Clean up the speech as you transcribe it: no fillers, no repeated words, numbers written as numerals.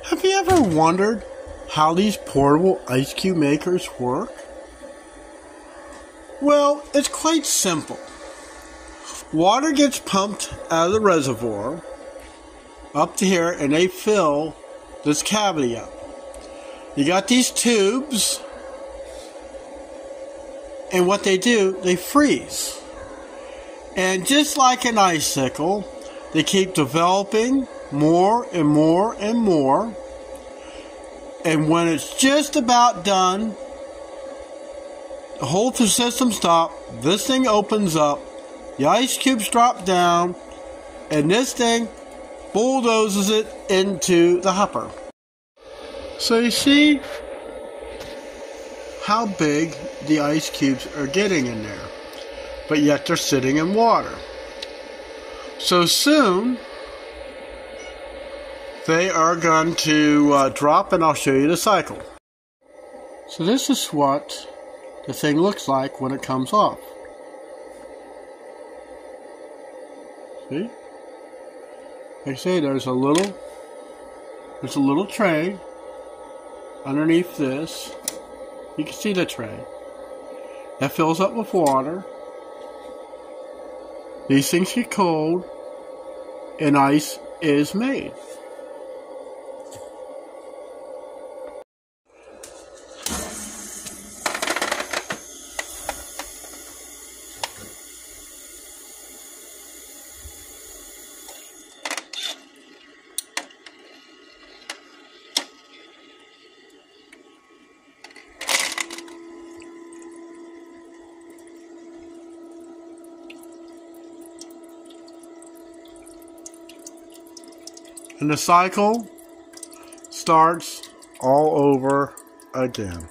Have you ever wondered how these portable ice cube makers work? Well, it's quite simple. Water gets pumped out of the reservoir up to here, and they fill this cavity up. You got these tubes, and what they do, they freeze. And just like an icicle, they keep developing more and more and more. And when it's just about done, the whole system stops, this thing opens up, the ice cubes drop down, and this thing bulldozes it into the hopper. So you see how big the ice cubes are getting in there, but yet they're sitting in water. So soon they are going to drop, and I'll show you the cycle. So this is what the thing looks like when it comes off. See? Like I say, there's a little tray underneath this. You can see the tray. That fills up with water. These things get cold, and ice is made. And the cycle starts all over again.